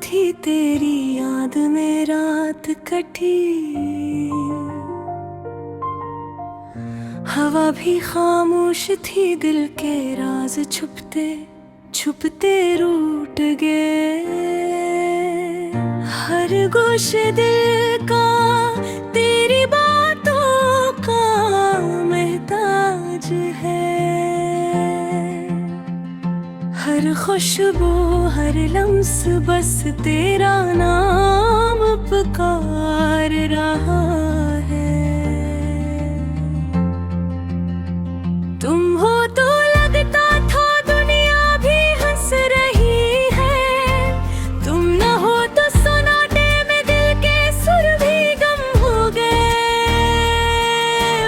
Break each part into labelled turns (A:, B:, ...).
A: थी तेरी याद में रात कटी, हवा भी खामोश थी, दिल के राज छुपते छुपते रूठ गए। हर गोशे दिल का तेरी बातों का महताज है, हर खुशबू हर लम्स बस तेरा नाम पुकार रहा है। तुम हो तो लगता था दुनिया भी हंस रही है, तुम न हो तो सन्नाटे में दिल के सुर भी गम हो गए।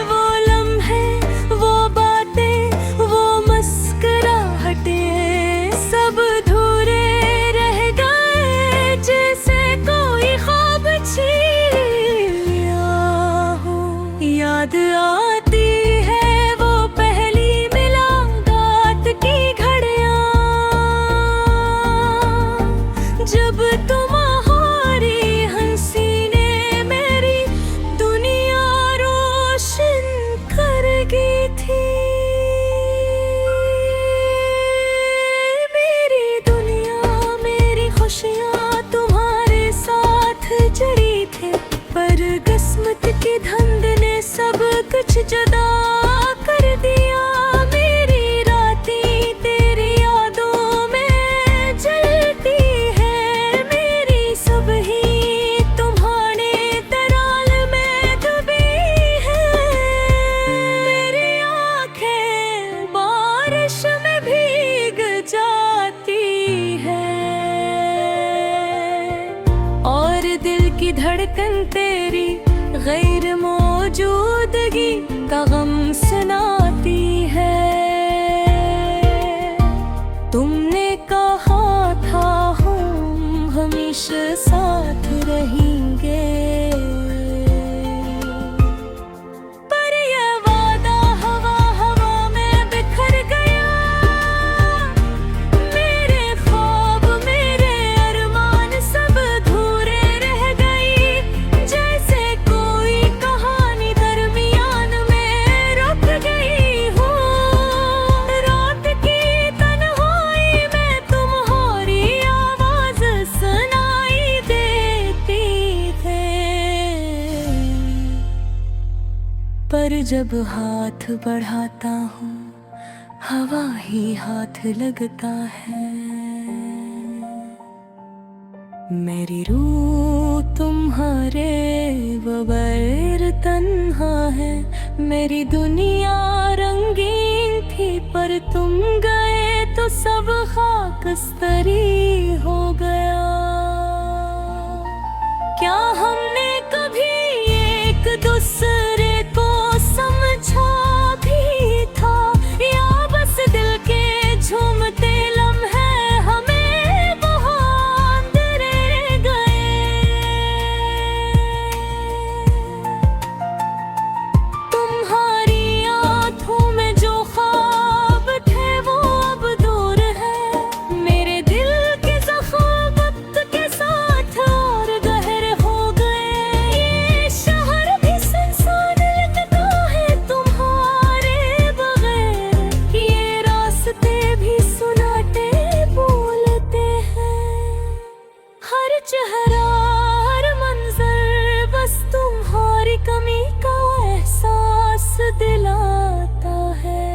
A: वो लम्हे वो बातें वो मुस्कुराहटें सब अधूरे रह गए, जैसे कोई ख्वाब छीन लिया हो। याद आती है वो पहली मुलाकात की घड़ियां, जब तुम्हारी हंसी ने मेरी दुनिया रोशन कर गई थी। मेरी दुनिया मेरी खुशियाँ तुम्हारे साथ जड़ी थे, पर किस्मत की धंध ने सब कुछ जुदा कर दिया। मेरी रातें तेरी यादों में जलती है, मेरी सुबहें तुम्हारे तराल में डूबी है। मेरी आँखें बारिश में भीग जाती है, और दिल की धड़कन तेरी गैर मौजूदगी का गम सुनाती है। तुमने कहा था हम हमेशा साथ रहेंगे, पर ये वादा हवा हवा में बिखर गया। मेरे ख्वाब मेरे अरमान सब अधूरे रह गई, जैसे कोई कहानी दरमियान में रुक गई हो। रात की तन्हाई में तुम्हारी आवाज सुनाई देती थे, पर जब हाथ बढ़ाता हूँ हवा ही हाथ लगता है। मेरी रूह तुम्हारे बगैर तन्हा है, मेरी दुनिया रंगीन थी, पर तुम गए तो सब खाकस्तरी हो गया। क्या हमने कभी एक दूसरे को समझा भी था, या बस दिल के झूमते लम्हे हमें बहुत रह गए। तुम्हारी आँखों में जो ख्वाब थे वो अब दूर है, मेरे दिल के ज़ख्म वक्त के साथ और गहरे हो गए। ये शहर भी सुनसान लगता है तुम्हारे बगैर, ये रास्ते भी सुनाते बोलते हैं। हर चेहरा हर मंजर बस तुम्हारी कमी का एहसास दिलाता है,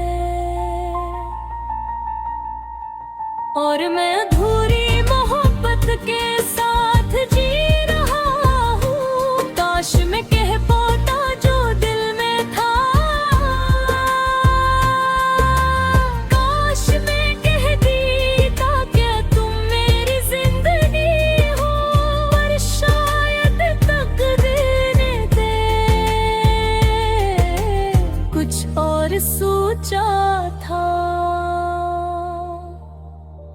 A: और मैं अधूरी मोहब्बत के साथ जी रहा हूँ। काश मैं कह पाता जो दिल में था, काश मैं कह देता कि तुम मेरी जिंदगी हो, पर शायद तकदीर ने कुछ और सोचा था,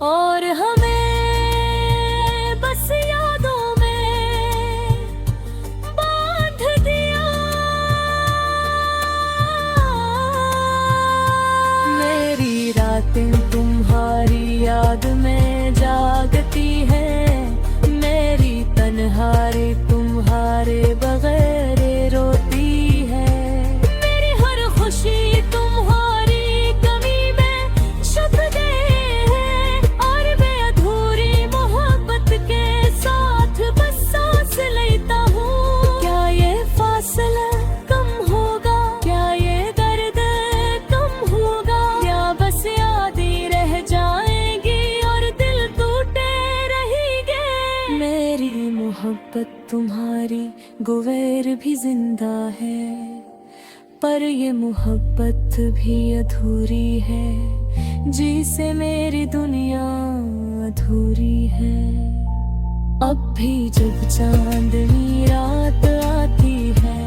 A: और हमें बस मेरी मोहब्बत तुम्हारी गुवेर भी जिंदा है, पर ये मोहब्बत भी अधूरी है, जिसे मेरी दुनिया अधूरी है। अब भी जब चांदनी रात आती है,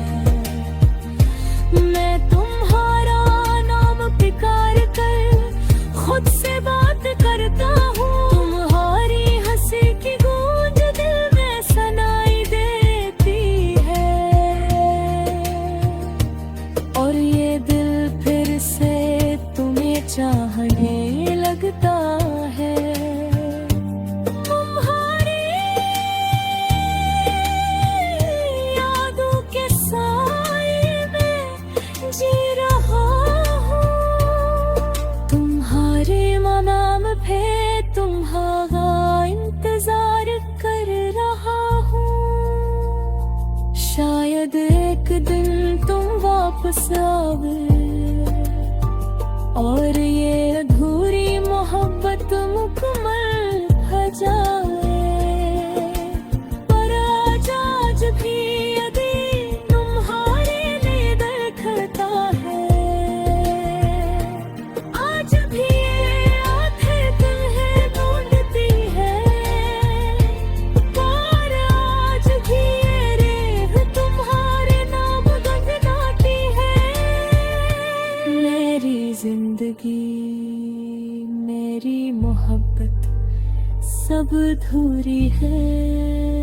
A: मैं तुम्हारा नाम पुकार कर खुद से बात करता हूँ। तुम्हारी हंसी की गूंज दिल में सुनाई देती है, और ये दिल फिर से तुम्हें चाहने लगता है। तुम्हारी यादों के साए में जी रहा हूँ, तुम्हारे नाम पे तुम्हारा इंतजार कर रहा हूँ। शायद एक दिन तुम वापस आओगे और ये अधूरी मोहब्बत मुकम्मल हो जाए। पर आज भी यदि तुम्हारे लिए धड़कता है, आज भी ये आंखें तुम्हें ढूंढती है, पर आज भी ये रेख तुम्हारे नाम गुनगुनाती है। मेरी जिंदगी, मेरी मोहब्बत सब अधूरी है।